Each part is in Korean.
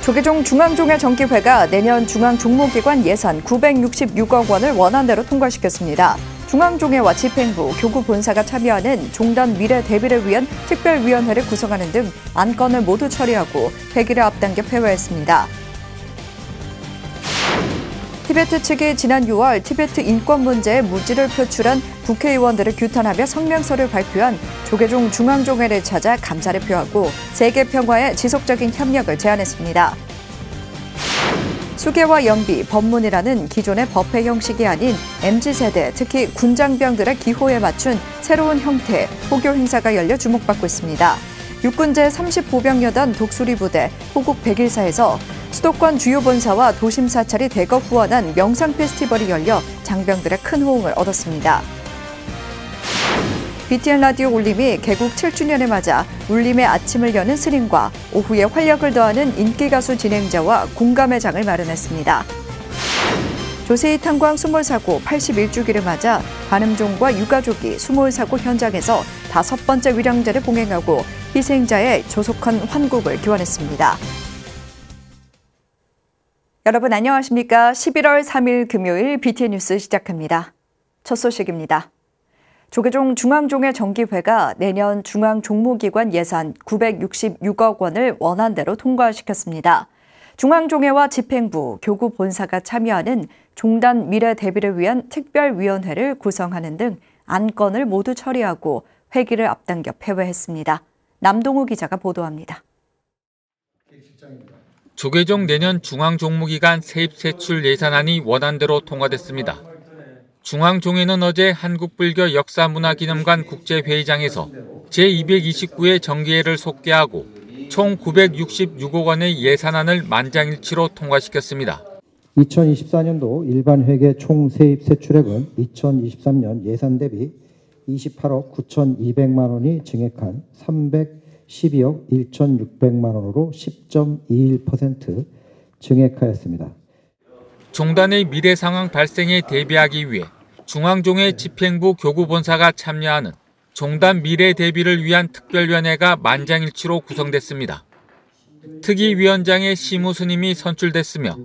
조계종 중앙종회 정기회가 내년 중앙종무기관 예산 966억 원을 원안대로 통과시켰습니다. 중앙종회와 집행부, 교구 본사가 참여하는 종단 미래 대비를 위한 특별위원회를 구성하는 등 안건을 모두 처리하고 회기를 앞당겨 폐회했습니다. 티베트 측이 지난 6월 티베트 인권 문제에 무지를 표출한 국회의원들을 규탄하며 성명서를 발표한 조계종 중앙종회를 찾아 감사를 표하고 세계 평화에 지속적인 협력을 제안했습니다. 수계와 연비, 법문이라는 기존의 법회 형식이 아닌 MZ세대, 특히 군장병들의 기호에 맞춘 새로운 형태의 호교 행사가 열려 주목받고 있습니다. 육군 제30보병여단 독수리부대 호국 101사에서 수도권 주요 본사와 도심 사찰이 대거 후원한 명상 페스티벌이 열려 장병들의 큰 호응을 얻었습니다. BTN 라디오 울림이 개국 7주년을 맞아 울림의 아침을 여는 스님과 오후에 활력을 더하는 인기가수 진행자와 공감의 장을 마련했습니다. 조세희 탄광 수몰사고 81주기를 맞아 관음종과 유가족이 수몰사고 현장에서 5번째 위령제를 봉행하고 희생자의 조속한 환국을 기원했습니다. 여러분 안녕하십니까? 11월 3일 금요일 BTN 뉴스 시작합니다. 첫 소식입니다. 조계종 중앙종회 정기회가 내년 중앙종무기관 예산 966억 원을 원안대로 통과시켰습니다. 중앙종회와 집행부, 교구 본사가 참여하는 종단 미래 대비를 위한 특별위원회를 구성하는 등 안건을 모두 처리하고 회기를 앞당겨 폐회했습니다. 남동우 기자가 보도합니다. 조계종 내년 중앙종무기관 세입세출 예산안이 원안대로 통과됐습니다. 중앙종회는 어제 한국불교 역사문화기념관 국제회의장에서 제229회 정기회를 속개하고 총 966억 원의 예산안을 만장일치로 통과시켰습니다. 2024년도 일반 회계 총 세입 세출액은 2023년 예산 대비 28억 9,200만 원이 증액한 312억 1,600만 원으로 10.21% 증액하였습니다. 종단의 미래 상황 발생에 대비하기 위해 중앙종회 집행부 교구본사가 참여하는 종단 미래 대비를 위한 특별위원회가 만장일치로 구성됐습니다. 특위위원장의 시무스님이 선출됐으며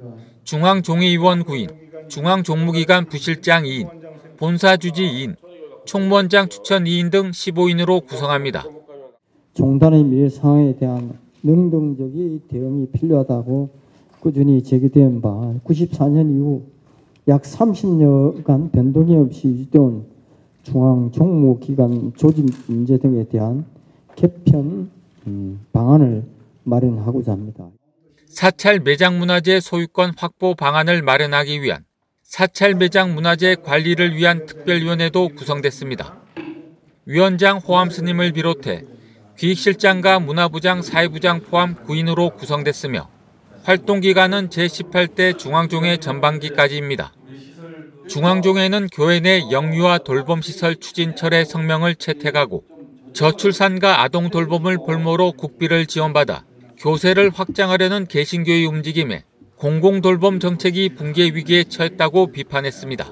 중앙종회의원 9인, 중앙종무기관 부실장 2인, 본사주지 2인, 총무원장 추천 2인 등 15인으로 구성합니다. 종단의 미래 상황에 대한 능동적인 대응이 필요하다고 꾸준히 제기된 바 94년 이후 약 30여간 변동이 없이 유지되온 중앙종무기관 조직 문제 등에 대한 개편 방안을 마련하고자 합니다. 사찰 매장 문화재 소유권 확보 방안을 마련하기 위한 사찰 매장 문화재 관리를 위한 특별위원회도 구성됐습니다. 위원장 호암 스님을 비롯해 기획실장과 문화부장, 사회부장 포함 9인으로 구성됐으며 활동기간은 제18대 중앙종회 전반기까지입니다. 중앙종회는 교회 내 영유아 돌봄시설 추진 철회 성명을 채택하고 저출산과 아동 돌봄을 볼모로 국비를 지원받아 교세를 확장하려는 개신교의 움직임에 공공돌봄 정책이 붕괴 위기에 처했다고 비판했습니다.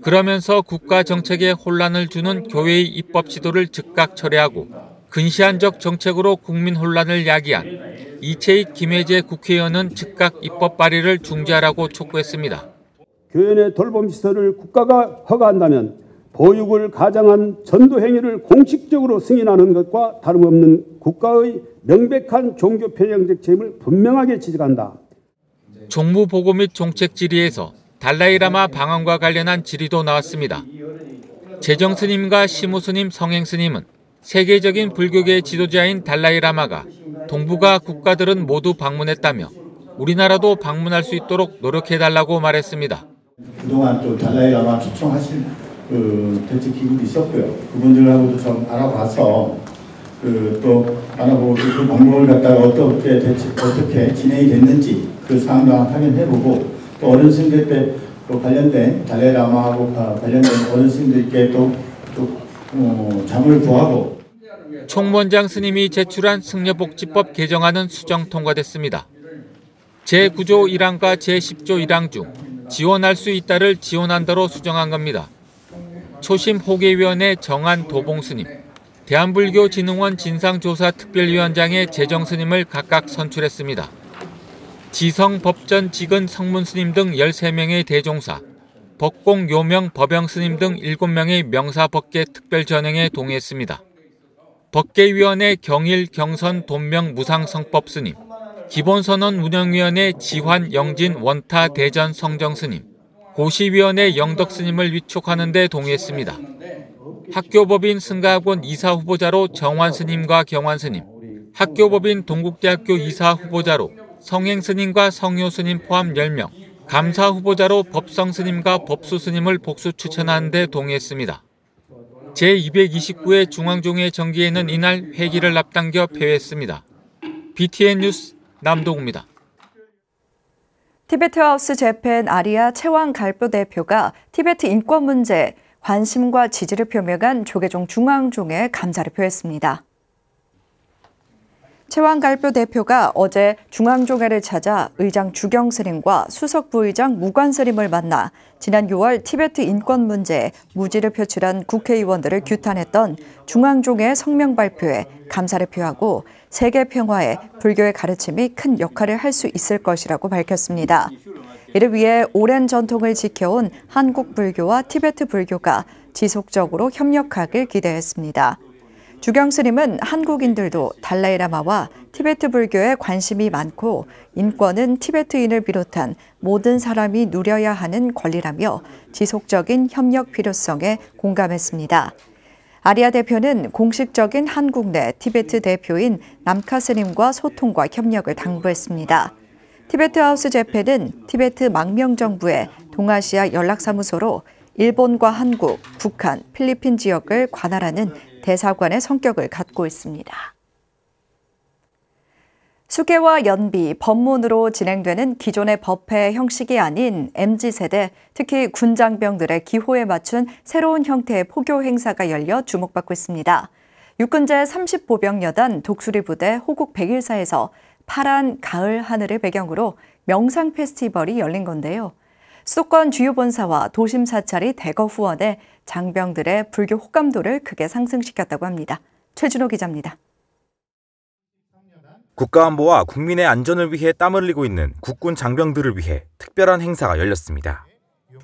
그러면서 국가 정책에 혼란을 주는 교회의 입법 시도를 즉각 철회하고 근시안적 정책으로 국민 혼란을 야기한 이채익 김혜재 국회의원은 즉각 입법 발의를 중지하라고 촉구했습니다. 교회 내 돌봄시설을 국가가 허가한다면 보육을 가장한 전도 행위를 공식적으로 승인하는 것과 다름없는 국가의 명백한 종교 편향적 책임을 분명하게 지적한다. 종무보고 및 정책 질의에서 달라이라마 방안과 관련한 질의도 나왔습니다. 재정스님과 시무스님, 성행스님은 세계적인 불교계 지도자인 달라이라마가 동북아 국가들은 모두 방문했다며 우리나라도 방문할 수 있도록 노력해달라고 말했습니다. 그동안 또 달라이라마 초청하신 대책기구도 있었고요. 그분들하고도 좀 알아봐서 또 알아보고 그 방법을 갖다가 어떻게 진행이 됐는지 그 사항도 확인해보고 또 어른스님들 때 또 관련된 달라이라마하고 관련된 어른스님들께 또 장을 구하고. 총무원장 스님이 제출한 승려복지법 개정안은 수정 통과됐습니다. 제9조 1항과 제10조 1항 중 지원할 수 있다를 지원한다로 수정한 겁니다. 초심 호계위원회 정한 도봉스님, 대한불교진흥원 진상조사특별위원장의 재정스님을 각각 선출했습니다. 지성 법전 직은 성문 스님 등 13명의 대종사, 법공 요명 법영 스님 등 7명의 명사 법계 특별 전행에 동의했습니다. 법계위원회 경일 경선 돈명 무상 성법 스님, 기본선언 운영위원회 지환 영진 원타 대전 성정 스님, 고시위원회 영덕 스님을 위촉하는 데 동의했습니다. 학교법인 승가학원 이사 후보자로 정환 스님과 경환 스님, 학교법인 동국대학교 이사 후보자로 성행 스님과 성효 스님 포함 10명, 감사 후보자로 법성 스님과 법수 스님을 복수 추천하는 데 동의했습니다. 제229회 중앙종회 정기에는 이날 회기를 앞당겨 폐회했습니다. BTN 뉴스 남동우입니다. 티베트 하우스 재팬 아리아 채왕 갈표 대표가 티베트 인권 문제에 관심과 지지를 표명한 조계종 중앙종회에 감사를 표했습니다. 채왕 갈표 대표가 어제 중앙종회를 찾아 의장 주경 스님과 수석 부의장 무관 스님을 만나 지난 6월 티베트 인권 문제에 무지를 표출한 국회의원들을 규탄했던 중앙종회의 성명 발표에 감사를 표하고 세계 평화에 불교의 가르침이 큰 역할을 할 수 있을 것이라고 밝혔습니다. 이를 위해 오랜 전통을 지켜온 한국 불교와 티베트 불교가 지속적으로 협력하길 기대했습니다. 주경 스님은 한국인들도 달라이라마와 티베트 불교에 관심이 많고 인권은 티베트인을 비롯한 모든 사람이 누려야 하는 권리라며 지속적인 협력 필요성에 공감했습니다. 아리아 대표는 공식적인 한국 내 티베트 대표인 남카 스님과 소통과 협력을 당부했습니다. 티베트 하우스 재팬은 티베트 망명정부의 동아시아 연락사무소로 일본과 한국, 북한, 필리핀 지역을 관할하는 대사관의 성격을 갖고 있습니다. 수계와 연비, 법문으로 진행되는 기존의 법회 형식이 아닌 MZ세대, 특히 군장병들의 기호에 맞춘 새로운 형태의 포교 행사가 열려 주목받고 있습니다. 육군제 30보병여단 독수리부대 호국 101사에서 파란 가을 하늘을 배경으로 명상 페스티벌이 열린 건데요. 수도권 주요 본사와 도심 사찰이 대거 후원해 장병들의 불교 호감도를 크게 상승시켰다고 합니다. 최준호 기자입니다. 국가안보와 국민의 안전을 위해 땀을 흘리고 있는 국군 장병들을 위해 특별한 행사가 열렸습니다.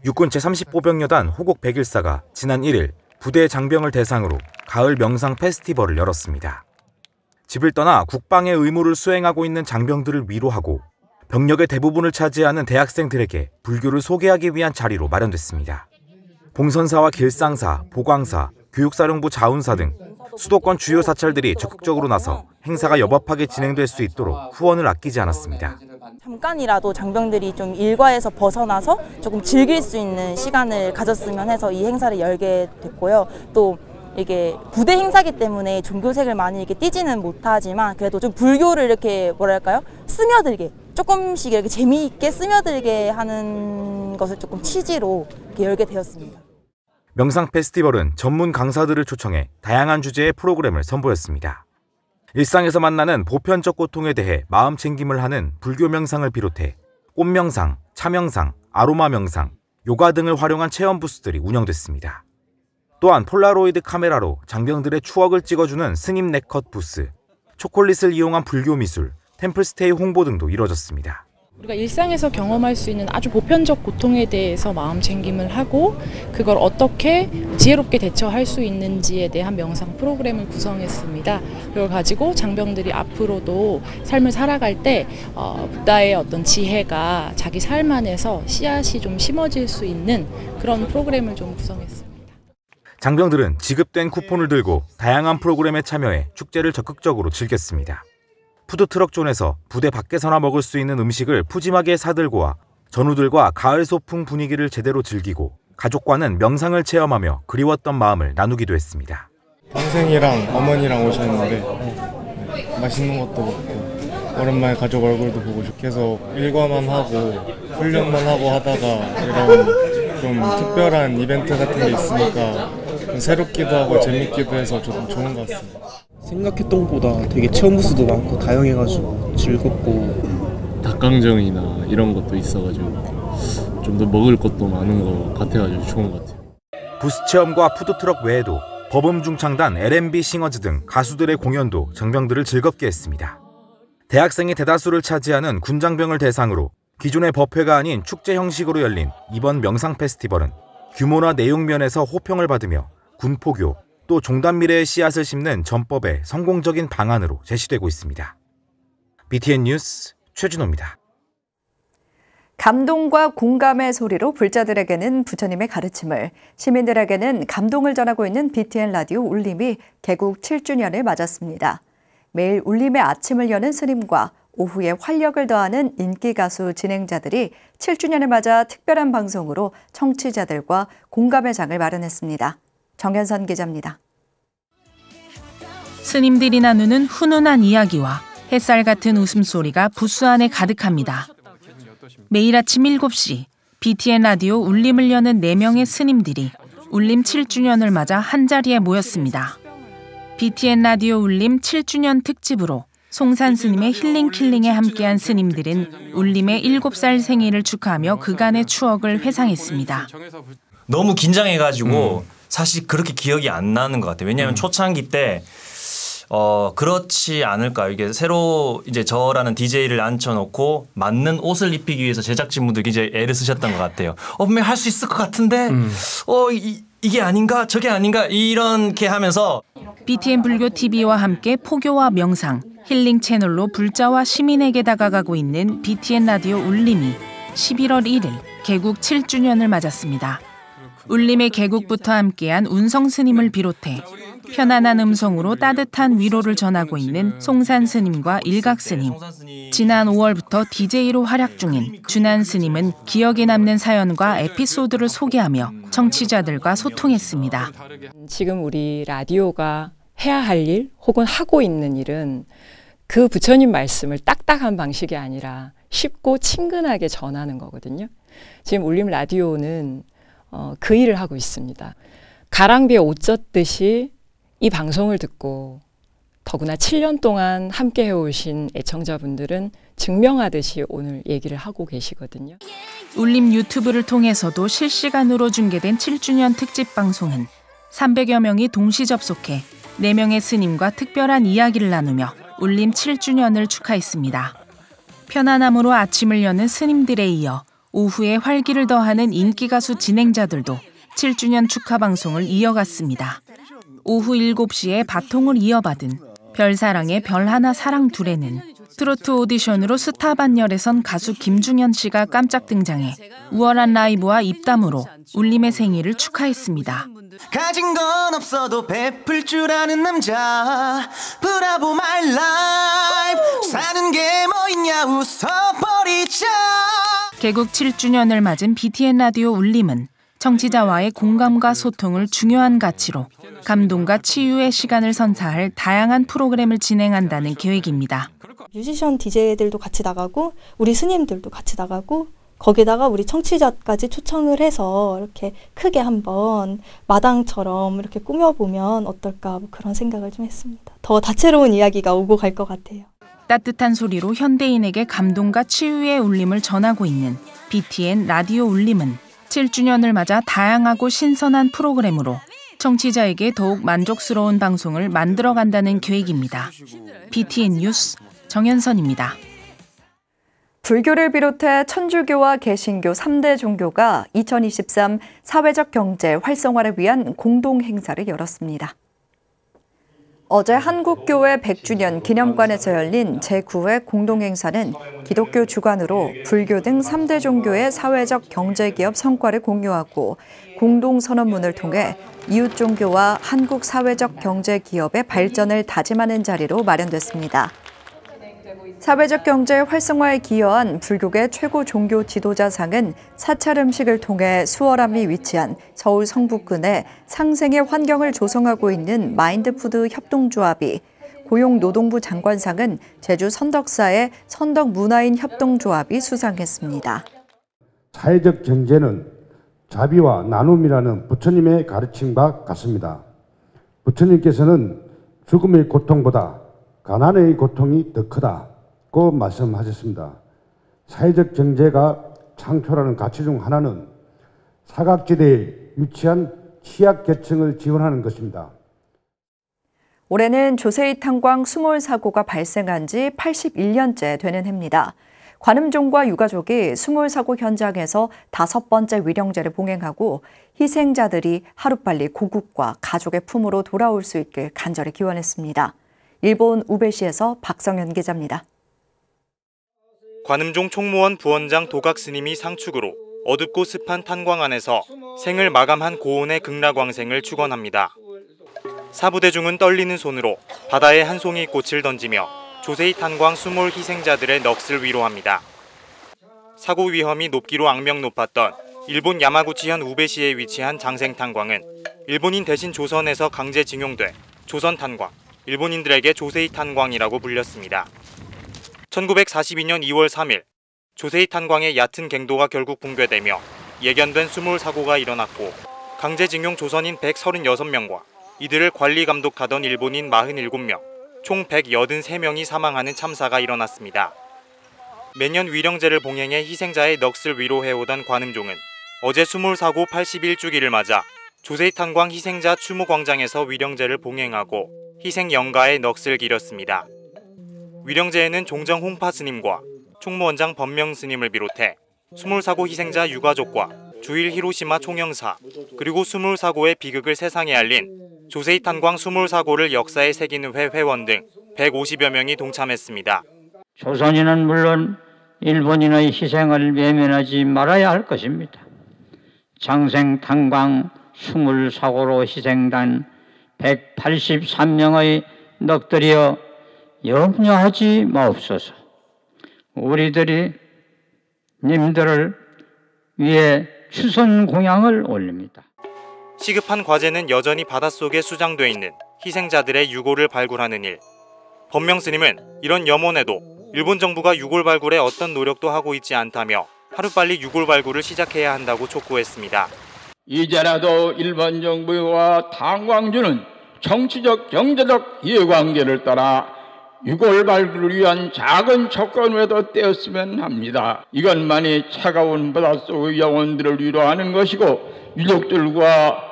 육군 제30보병여단 호국 101사가 지난 1일 부대 장병을 대상으로 가을 명상 페스티벌을 열었습니다. 집을 떠나 국방의 의무를 수행하고 있는 장병들을 위로하고 병력의 대부분을 차지하는 대학생들에게 불교를 소개하기 위한 자리로 마련됐습니다. 봉선사와 길상사, 보광사, 교육사령부 자운사 등 수도권 주요 사찰들이 적극적으로 나서 행사가 여법하게 진행될 수 있도록 후원을 아끼지 않았습니다. 잠깐이라도 장병들이 좀 일과에서 벗어나서 조금 즐길 수 있는 시간을 가졌으면 해서 이 행사를 열게 됐고요. 또 이게 부대 행사기 때문에 종교색을 많이 이렇게 띠지는 못하지만 그래도 좀 불교를 이렇게 뭐랄까요? 스며들게 조금씩 이렇게 재미있게 스며들게 하는 것을 조금 취지로 이렇게 열게 되었습니다. 명상 페스티벌은 전문 강사들을 초청해 다양한 주제의 프로그램을 선보였습니다. 일상에서 만나는 보편적 고통에 대해 마음 챙김을 하는 불교 명상을 비롯해 꽃명상, 차명상, 아로마 명상, 요가 등을 활용한 체험 부스들이 운영됐습니다. 또한 폴라로이드 카메라로 장병들의 추억을 찍어주는 스님 네컷 부스, 초콜릿을 이용한 불교 미술, 템플스테이 홍보 등도 이뤄졌습니다. 우리가 일상에서 경험할 수 있는 아주 보편적 고통에 대해서 마음 챙김을 하고 그걸 어떻게 지혜롭게 대처할 수 있는지에 대한 명상 프로그램을 구성했습니다. 그걸 가지고 장병들이 앞으로도 삶을 살아갈 때 부다의 어떤 지혜가 자기 삶 안에서 씨앗이 좀 심어질 수 있는 그런 프로그램을 좀 구성했습니다. 장병들은 지급된 쿠폰을 들고 다양한 프로그램에 참여해 축제를 적극적으로 즐겼습니다. 푸드트럭 존에서 부대 밖에서나 먹을 수 있는 음식을 푸짐하게 사들고 와 전우들과 가을 소풍 분위기를 제대로 즐기고 가족과는 명상을 체험하며 그리웠던 마음을 나누기도 했습니다. 동생이랑 어머니랑 오셨는데 맛있는 것도 먹고 오랜만에 가족 얼굴도 보고 계속 일과만 하고 훈련만 하고 하다가 이런 좀 특별한 이벤트 같은 게 있으니까 좀 새롭기도 하고 재밌기도 해서 좀 좋은 것 같습니다. 생각했던 것보다 되게 체험 부스도 많고 다양해가지고 즐겁고 닭강정이나 이런 것도 있어가지고 좀 더 먹을 것도 많은 것 같아가지고 좋은 것 같아요. 부스 체험과 푸드트럭 외에도 법음중창단 LMB 싱어즈 등 가수들의 공연도 장병들을 즐겁게 했습니다. 대학생이 대다수를 차지하는 군장병을 대상으로 기존의 법회가 아닌 축제 형식으로 열린 이번 명상 페스티벌은 규모나 내용 면에서 호평을 받으며 군포교 또 종단 미래의 씨앗을 심는 전법의 성공적인 방안으로 제시되고 있습니다. BTN 뉴스 최준호입니다. 감동과 공감의 소리로 불자들에게는 부처님의 가르침을, 시민들에게는 감동을 전하고 있는 BTN 라디오 울림이 개국 7주년을 맞았습니다. 매일 울림의 아침을 여는 스님과 오후에 활력을 더하는 인기 가수 진행자들이 7주년을 맞아 특별한 방송으로 청취자들과 공감의 장을 마련했습니다. 정현선 기자입니다. 스님들이 나누는 훈훈한 이야기와 햇살 같은 웃음소리가 부스 안에 가득합니다. 매일 아침 7시 BTN 라디오 울림을 여는 4명의 스님들이 울림 7주년을 맞아 한자리에 모였습니다. BTN 라디오 울림 7주년 특집으로 송산 스님의 힐링킬링에 함께한 스님들은 울림의 7살 생일을 축하하며 그간의 추억을 회상했습니다. 너무 긴장해가지고 사실 그렇게 기억이 안 나는 것 같아요. 왜냐하면 초창기 때 그렇지 않을까요? 이게 새로 이제 저라는 DJ를 앉혀놓고 맞는 옷을 입히기 위해서 제작진분들이 이제 애를 쓰셨던 것 같아요. 분명히 할 수 있을 것 같은데, 이게 아닌가? 저게 아닌가? 이렇게 하면서 BTN 불교 TV와 함께 포교와 명상, 힐링 채널로 불자와 시민에게 다가가고 있는 BTN 라디오 울림이 11월 1일 개국 7주년을 맞았습니다. 울림의 개국부터 함께한 운성 스님을 비롯해 편안한 음성으로 따뜻한 위로를 전하고 있는 송산 스님과 일각 스님, 지난 5월부터 DJ로 활약 중인 준한 스님은 기억에 남는 사연과 에피소드를 소개하며 청취자들과 소통했습니다. 지금 우리 라디오가 해야 할 일 혹은 하고 있는 일은 그 부처님 말씀을 딱딱한 방식이 아니라 쉽고 친근하게 전하는 거거든요. 지금 울림 라디오는 그 일을 하고 있습니다. 가랑비에 옷 젖듯이 이 방송을 듣고 더구나 7년 동안 함께 해오신 애청자분들은 증명하듯이 오늘 얘기를 하고 계시거든요. 울림 유튜브를 통해서도 실시간으로 중계된 7주년 특집 방송은 300여 명이 동시 접속해 4명의 스님과 특별한 이야기를 나누며 울림 7주년을 축하했습니다. 편안함으로 아침을 여는 스님들에 이어 오후에 활기를 더하는 인기 가수 진행자들도 7주년 축하 방송을 이어갔습니다. 오후 7시에 바통을 이어받은 별사랑의 별하나 사랑 둘에는 트로트 오디션으로 스타 반열에 선 가수 김중현 씨가 깜짝 등장해 우월한 라이브와 입담으로 울림의 생일을 축하했습니다. 가진 건 없어도 베풀 줄 아는 남자 브라보 마이 라이프 사는 게 뭐 있냐 웃어버리자. 개국 7주년을 맞은 BTN 라디오 울림은 청취자와의 공감과 소통을 중요한 가치로 감동과 치유의 시간을 선사할 다양한 프로그램을 진행한다는 계획입니다. 뮤지션 DJ들도 같이 나가고 우리 스님들도 같이 나가고 거기다가 우리 청취자까지 초청을 해서 이렇게 크게 한번 마당처럼 이렇게 꾸며보면 어떨까 뭐 그런 생각을 좀 했습니다. 더 다채로운 이야기가 오고 갈 것 같아요. 따뜻한 소리로 현대인에게 감동과 치유의 울림을 전하고 있는 BTN 라디오 울림은 7주년을 맞아 다양하고 신선한 프로그램으로 청취자에게 더욱 만족스러운 방송을 만들어간다는 계획입니다. BTN 뉴스 정현선입니다. 불교를 비롯해 천주교와 개신교 3대 종교가 2023 사회적 경제 활성화를 위한 공동 행사를 열었습니다. 어제 한국교회 100주년 기념관에서 열린 제9회 공동행사는 기독교 주관으로 불교 등 3대 종교의 사회적 경제기업 성과를 공유하고 공동선언문을 통해 이웃 종교와 한국 사회적 경제기업의 발전을 다짐하는 자리로 마련됐습니다. 사회적 경제 활성화에 기여한 불교계 최고 종교 지도자상은 사찰 음식을 통해 수월함이 위치한 서울 성북군에 상생의 환경을 조성하고 있는 마인드푸드 협동조합이, 고용노동부 장관상은 제주 선덕사의 선덕문화인 협동조합이 수상했습니다. 사회적 경제는 자비와 나눔이라는 부처님의 가르침과 같습니다. 부처님께서는 죽음의 고통보다 가난의 고통이 더 크다고 말씀하셨습니다. 사회적 경제가 창초라는 가치 중 하나는 사각지대에 위치한 취약계층을 지원하는 것입니다. 올해는 조세희 탄광 수몰 사고가 발생한 지 81년째 되는 해입니다. 관음종과 유가족이 수몰 사고 현장에서 5번째 위령제를 봉행하고 희생자들이 하루빨리 고국과 가족의 품으로 돌아올 수 있길 간절히 기원했습니다. 일본 우베시에서 박성현 기자입니다. 관음종 총무원 부원장 도각 스님이 상축으로 어둡고 습한 탄광 안에서 생을 마감한 고온의 극락왕생을 축원합니다. 사부대중은 떨리는 손으로 바다에 한 송이 꽃을 던지며 조세희 탄광 수몰 희생자들의 넋을 위로합니다. 사고 위험이 높기로 악명 높았던 일본 야마구치현 우베시에 위치한 장생 탄광은 일본인 대신 조선에서 강제징용돼 조선 탄광, 일본인들에게 조세희 탄광이라고 불렸습니다. 1942년 2월 3일 조세희 탄광의 얕은 갱도가 결국 붕괴되며 예견된 수몰 사고가 일어났고 강제징용 조선인 136명과 이들을 관리 감독하던 일본인 47명, 총 183명이 사망하는 참사가 일어났습니다. 매년 위령제를 봉행해 희생자의 넋을 위로해오던 관음종은 어제 수몰 사고 81주기를 맞아 조세희 탄광 희생자 추모광장에서 위령제를 봉행하고 희생 영가의 넋을 기렸습니다. 위령제에는 종정 홍파 스님과 총무원장 법명 스님을 비롯해 수몰 사고 희생자 유가족과 주일 히로시마 총영사 그리고 수몰 사고의 비극을 세상에 알린 조세희 탄광 수몰 사고를 역사에 새기는 회 회원 등 150여 명이 동참했습니다. 조선인은 물론 일본인의 희생을 외면하지 말아야 할 것입니다. 장생 탄광 수몰 사고로 희생된 183명의 넋들이여 염려하지 마옵소서. 우리들이 님들을 위해 추선 공양을 올립니다. 시급한 과제는 여전히 바닷속에 수장돼 있는 희생자들의 유골을 발굴하는 일. 법명 스님은 이런 염원에도 일본 정부가 유골 발굴에 어떤 노력도 하고 있지 않다며 하루빨리 유골 발굴을 시작해야 한다고 촉구했습니다. 이제라도 일본 정부와 탄광주는 정치적 경제적 이해관계를 따라 유골 발굴을 위한 작은 조건에도 떼었으면 합니다. 이것만이 차가운 바닷속의 영혼들을 위로하는 것이고 유족들과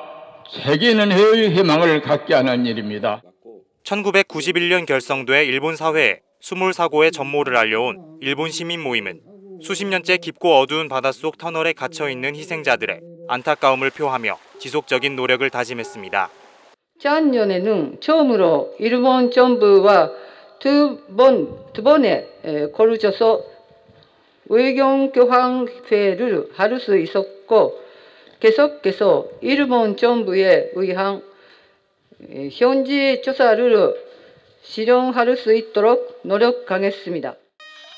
세계는 해의 희망을 갖게 하는 일입니다. 1991년 결성돼 일본 사회에 수몰 사고의 전모를 알려온 일본 시민 모임은 수십 년째 깊고 어두운 바닷속 터널에 갇혀있는 희생자들의 안타까움을 표하며 지속적인 노력을 다짐했습니다. 작년에는 처음으로 일본 정부와 두 번에 걸쳐서 외교 교환회를 할 수 있었고 계속해서 일본 정부에 의한 현지 조사를 실현할 수 있도록 노력하겠습니다.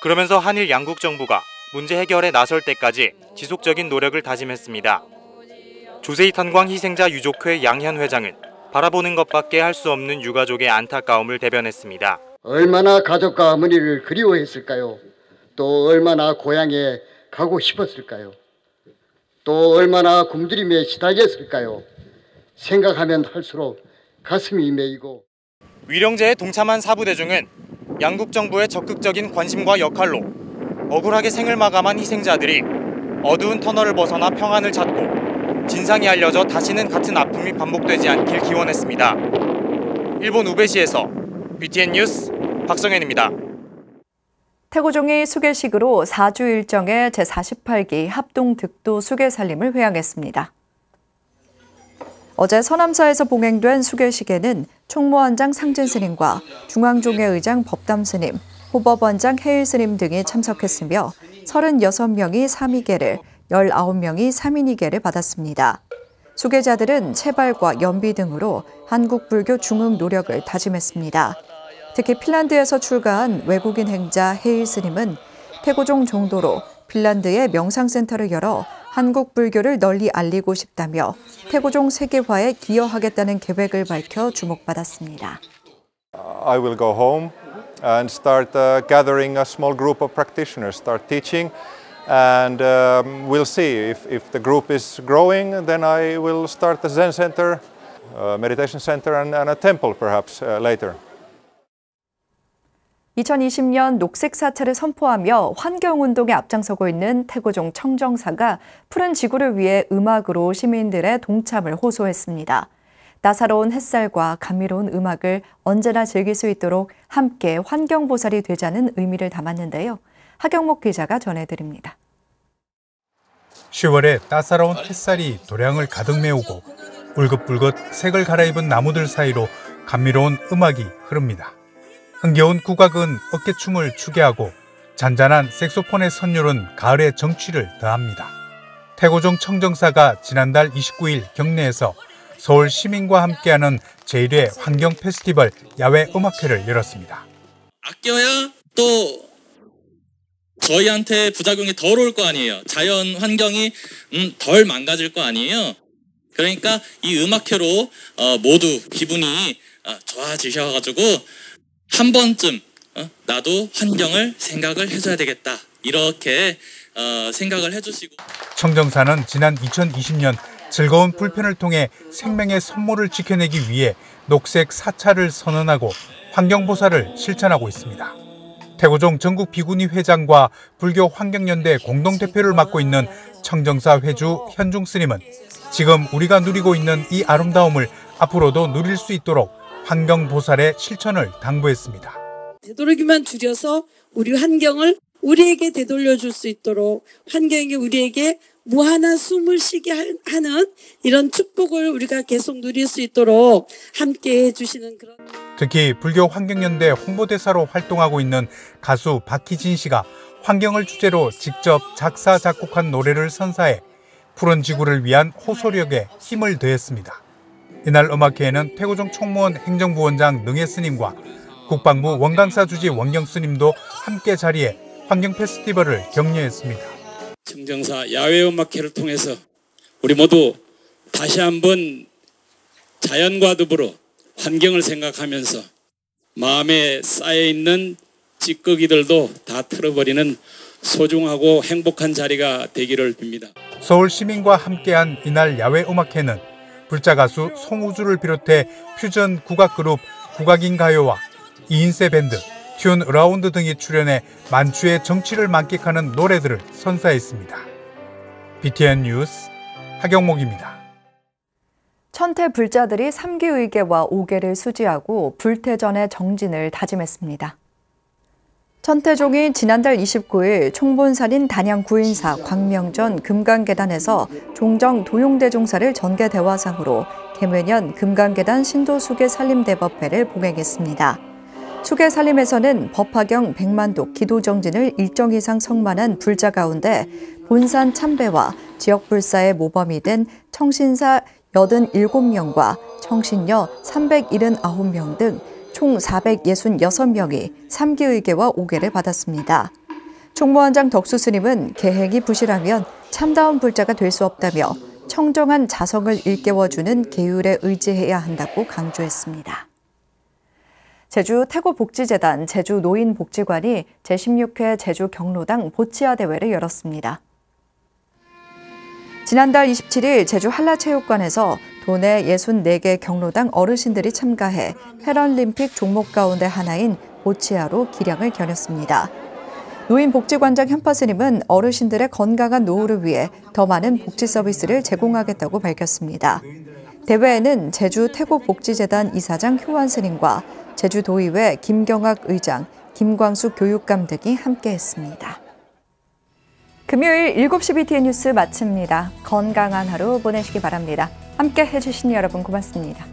그러면서 한일 양국 정부가 문제 해결에 나설 때까지 지속적인 노력을 다짐했습니다. 조세희 탄광 희생자 유족회 양현 회장은 바라보는 것밖에 할 수 없는 유가족의 안타까움을 대변했습니다. 얼마나 가족과 어머니를 그리워했을까요? 또 얼마나 고향에 가고 싶었을까요? 또 얼마나 굶주림에 시달렸을까요? 생각하면 할수록 가슴이 메이고. 위령제에 동참한 사부대중은 양국 정부의 적극적인 관심과 역할로 억울하게 생을 마감한 희생자들이 어두운 터널을 벗어나 평안을 찾고 진상이 알려져 다시는 같은 아픔이 반복되지 않길 기원했습니다. 일본 우베시에서 BTN 뉴스 박성현입니다. 태고종이 수계식으로 4주 일정의 제48기 합동득도 수계살림을 회항했습니다. 어제 서남사에서 봉행된 수계식에는 총무원장 상진스님과 중앙종회 의장 법담스님, 호법원장 해일스님 등이 참석했으며 36명이 삼위계를, 19명이 삼인위계를 받았습니다. 수계자들은 채발과 연비 등으로 한국불교 중흥 노력을 다짐했습니다. 특히 핀란드에서 출가한 외국인 행자 헤일 스님은 태고종 종도로 핀란드에 명상센터를 열어 한국 불교를 널리 알리고 싶다며 태고종 세계화에 기여하겠다는 계획을 밝혀 주목받았습니다. I will go home and start gathering a small group of practitioners, start teaching, and we'll see if the group is growing. Then I will start a Zen center, meditation center, and a temple perhaps later. 2020년 녹색 사태를 선포하며 환경운동에 앞장서고 있는 태고종 청정사가 푸른 지구를 위해 음악으로 시민들의 동참을 호소했습니다. 따사로운 햇살과 감미로운 음악을 언제나 즐길 수 있도록 함께 환경보살이 되자는 의미를 담았는데요. 하경목 기자가 전해드립니다. 10월에 따사로운 햇살이 도량을 가득 메우고 울긋불긋 색을 갈아입은 나무들 사이로 감미로운 음악이 흐릅니다. 흥겨운 국악은 어깨춤을 추게 하고 잔잔한 색소폰의 선율은 가을의 정취를 더합니다. 태고종 청정사가 지난달 29일 경내에서 서울 시민과 함께하는 제1회 환경 페스티벌 야외 음악회를 열었습니다. 아껴야 또 저희한테 부작용이 덜 올 거 아니에요. 자연 환경이 덜 망가질 거 아니에요. 그러니까 이 음악회로 모두 기분이 좋아지셔가지고 한 번쯤 나도 환경을 생각을 해줘야 되겠다. 이렇게 생각을 해주시고. 청정사는 지난 2020년 즐거운 불편을 통해 생명의 선모를 지켜내기 위해 녹색 사찰을 선언하고 환경보살을 실천하고 있습니다. 태고종 전국 비구니 회장과 불교 환경연대 공동대표를 맡고 있는 청정사 회주 현중 스님은 지금 우리가 누리고 있는 이 아름다움을 앞으로도 누릴 수 있도록 환경보살의 실천을 당부했습니다. 되도록이면 줄여서 우리 환경을 우리에게 되돌려줄 수 있도록 환경이 우리에게 무한한 숨을 쉬게 하는 이런 축복을 우리가 계속 누릴 수 있도록 함께 해주시는 그런. 특히 불교 환경연대 홍보대사로 활동하고 있는 가수 박희진 씨가 환경을 주제로 직접 작사 작곡한 노래를 선사해 푸른 지구를 위한 호소력에 힘을 더했습니다. 이날 음악회에는 태고종 총무원 행정부원장 능혜 스님과 국방부 원강사 주지 원경 스님도 함께 자리해 환경 페스티벌을 격려했습니다. 청정사 야외 음악회를 통해서 우리 모두 다시 한번 자연과 더불어 환경을 생각하면서 마음에 쌓여있는 찌꺼기들도 다 털어버리는 소중하고 행복한 자리가 되기를 빕니다. 서울 시민과 함께한 이날 야외 음악회는 불자 가수 송우주를 비롯해 퓨전 국악그룹 국악인 가요와 2인세 밴드, 튠 어라운드 등이 출연해 만추의 정취를 만끽하는 노래들을 선사했습니다. BTN 뉴스 하경목입니다. 천태 불자들이 삼기의계와 오계를 수지하고 불태전의 정진을 다짐했습니다. 천태종이 지난달 29일 총본살인 단양 구인사 광명전 금강계단에서 종정 도용대종사를 전계대화상으로 개묘년 금강계단 신도수계 살림대법회를 봉행했습니다. 수계살림에서는 법화경 100만독 기도정진을 일정 이상 성만한 불자 가운데 본산 참배와 지역불사의 모범이 된 청신사 87명과 청신녀 379명 등 총 466명이 삼기의계와 오계를 받았습니다. 총무원장 덕수 스님은 계행이 부실하면 참다운 불자가 될 수 없다며 청정한 자성을 일깨워주는 계율에 의지해야 한다고 강조했습니다. 제주 태고복지재단 제주노인복지관이 제16회 제주 경로당 보치아 대회를 열었습니다. 지난달 27일 제주 한라체육관에서 도내 64개 경로당 어르신들이 참가해 패럴림픽 종목 가운데 하나인 보치아로 기량을 겨눴습니다. 노인복지관장 현파 스님은 어르신들의 건강한 노후를 위해 더 많은 복지 서비스를 제공하겠다고 밝혔습니다. 대회에는 제주 태고복지재단 이사장 효환 스님과 제주도의회 김경학 의장, 김광숙 교육감 등이 함께했습니다. 금요일 7시 BTN 뉴스 마칩니다. 건강한 하루 보내시기 바랍니다. 함께 해주신 여러분 고맙습니다.